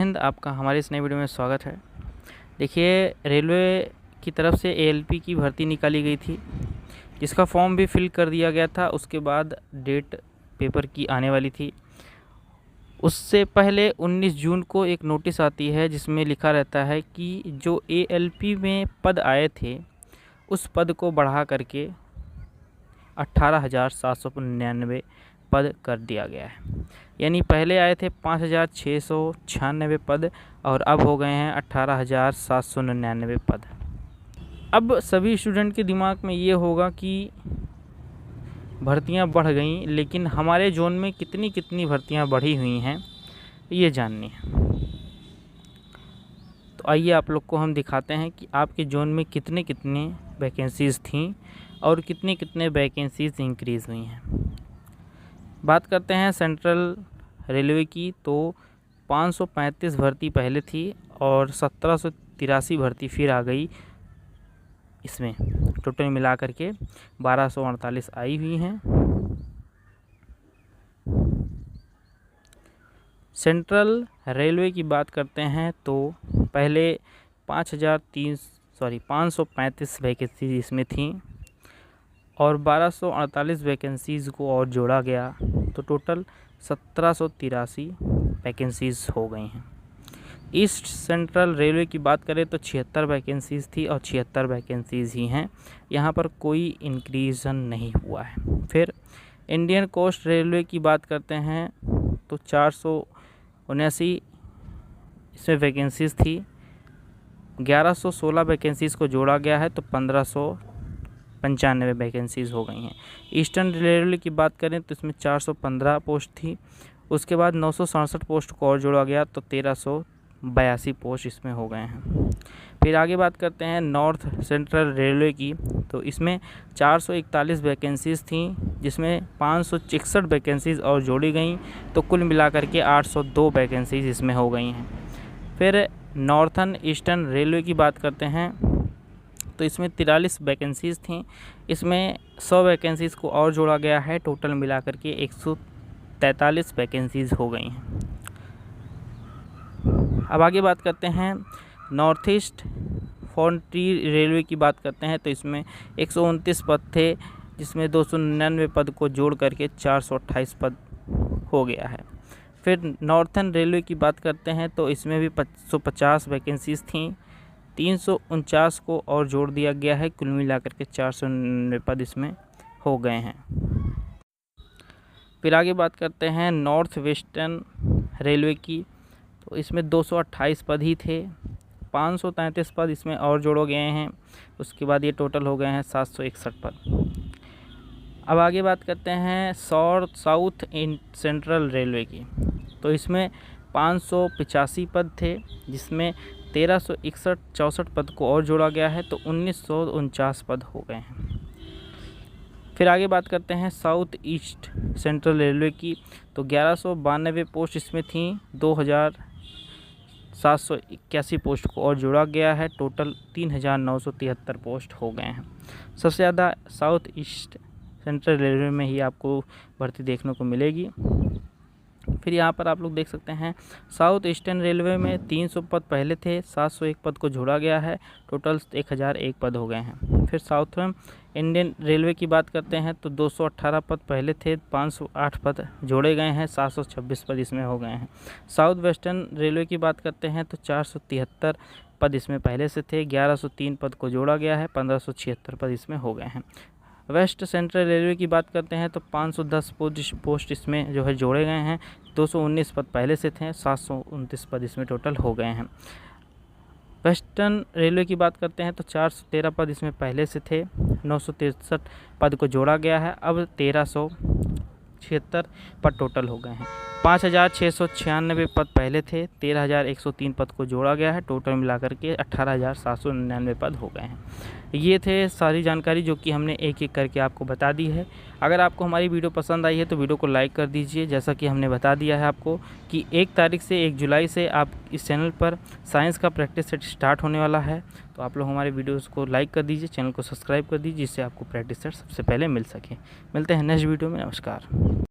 हिंद, आपका हमारे इस नए वीडियो में स्वागत है। देखिए, रेलवे की तरफ से एएलपी की भर्ती निकाली गई थी, जिसका फॉर्म भी फिल कर दिया गया था। उसके बाद डेट पेपर की आने वाली थी। उससे पहले 19 जून को एक नोटिस आती है जिसमें लिखा रहता है कि जो एएलपी में पद आए थे उस पद को बढ़ा करके 18,799 पद कर दिया गया है। यानी पहले आए थे 5,696 पद और अब हो गए हैं 18,799 पद। अब सभी स्टूडेंट के दिमाग में ये होगा कि भर्तियां बढ़ गई, लेकिन हमारे जोन में कितनी कितनी भर्तियां बढ़ी हुई हैं ये जाननी है। तो आइए आप लोग को हम दिखाते हैं कि आपके जोन में कितने कितने वैकेंसीज़ थीं और कितने कितने वैकेंसीज़ इंक्रीज़ हुई हैं। बात करते हैं सेंट्रल रेलवे की, तो 535 भर्ती पहले थी और 1783 भर्ती फिर आ गई। इसमें टोटल मिला करके 1248 आई हुई हैं। सेंट्रल रेलवे की बात करते हैं तो पहले 535 वैकेंसीज इसमें थी और 1248 वैकेंसीज़ को और जोड़ा गया तो टोटल 1783 वैकेंसीज़ हो गई हैं। ईस्ट सेंट्रल रेलवे की बात करें तो 76 वैकेंसीज़ थी और 76 वैकेंसीज़ ही हैं। यहाँ पर कोई इंक्रीज़न नहीं हुआ है। फिर इंडियन कोस्ट रेलवे की बात करते हैं तो 479 इसमें वैकेंसीज़ थी। 1116 वैकेंसीज़ को जोड़ा गया है तो 1595 वैकेंसीज़ हो गई हैं। ईस्टर्न रेलवे की बात करें तो इसमें 415 पोस्ट थी। उसके बाद 967 पोस्ट को और जोड़ा गया तो 1382 पोस्ट इसमें हो गए हैं। फिर आगे बात करते हैं नॉर्थ सेंट्रल रेलवे की, तो इसमें 441 वैकेंसीज़ थी, जिसमें 561 वैकेंसीज़ और जोड़ी गई तो कुल मिलाकर के 802 वैकेंसीज़ इसमें हो गई हैं। फिर नॉर्थर्न ईस्टर्न रेलवे की बात करते हैं तो इसमें 43 वैकेंसीज़ थीं। इसमें 100 वैकेंसीज़ को और जोड़ा गया है, टोटल मिलाकर के 143 वैकेंसीज़ हो गई हैं। अब आगे बात करते हैं नॉर्थ ईस्ट फ्रंटियर रेलवे की बात करते हैं तो इसमें 129 पद थे, जिसमें 299 पद को जोड़ करके 428 पद हो गया है। फिर नॉर्थर्न रेलवे की बात करते हैं तो इसमें भी 150 वैकेंसीज़ थीं, 349 को और जोड़ दिया गया है, कुल मिलाकर के 499 पद इसमें हो गए हैं। फिर आगे बात करते हैं नॉर्थ वेस्टर्न रेलवे की, तो इसमें 228 पद ही थे, 533 पद इसमें और जोड़ो गए हैं। उसके बाद ये टोटल हो गए हैं 761 पद। अब आगे बात करते हैं साउथ सेंट्रल रेलवे की, तो इसमें 585 पद थे, जिसमें 1361 पद को और जोड़ा गया है तो 1949 पद हो गए हैं। फिर आगे बात करते हैं साउथ ईस्ट सेंट्रल रेलवे की, तो 1192 पोस्ट इसमें थी, 2781 पोस्ट को और जोड़ा गया है, टोटल 3973 पोस्ट हो गए हैं। सबसे ज़्यादा साउथ ईस्ट सेंट्रल रेलवे में ही आपको भर्ती देखने को मिलेगी। फिर यहाँ पर आप लोग देख सकते हैं साउथ ईस्टर्न रेलवे में 300 पद पहले थे, 701 पद को जोड़ा गया है, टोटल 1001 पद हो गए हैं। फिर साउथर्न इंडियन रेलवे की बात करते हैं तो 218 पद पहले थे, 508 पद जोड़े गए हैं, 726 पद इसमें हो गए हैं। साउथ वेस्टर्न रेलवे की बात करते हैं तो 473 पद इसमें पहले से थे, 1103 पद को जोड़ा गया है, 1576 पद इसमें हो गए हैं। वेस्ट सेंट्रल रेलवे की बात करते हैं तो 510 पोस्ट इसमें जो है जोड़े गए हैं, 219 पद पहले से थे, 729 पद इसमें टोटल हो गए हैं। वेस्टर्न रेलवे की बात करते हैं तो 413 पद इसमें पहले से थे, 963 पद को जोड़ा गया है, अब 1376 पद टोटल हो गए हैं। 5696 पद पहले थे, 13103 पद को जोड़ा गया है, टोटल मिलाकर के 18799 पद हो गए हैं। ये थे सारी जानकारी जो कि हमने एक एक करके आपको बता दी है। अगर आपको हमारी वीडियो पसंद आई है तो वीडियो को लाइक कर दीजिए। जैसा कि हमने बता दिया है आपको कि 1 तारीख से 1 जुलाई से आप इस चैनल पर साइंस का प्रैक्टिस सेट स्टार्ट होने वाला है, तो आप लोग हमारे वीडियोस को लाइक कर दीजिए, चैनल को सब्सक्राइब कर दीजिए, जिससे आपको प्रैक्टिस सेट सबसे पहले मिल सके। मिलते हैं नेक्स्ट वीडियो में। नमस्कार।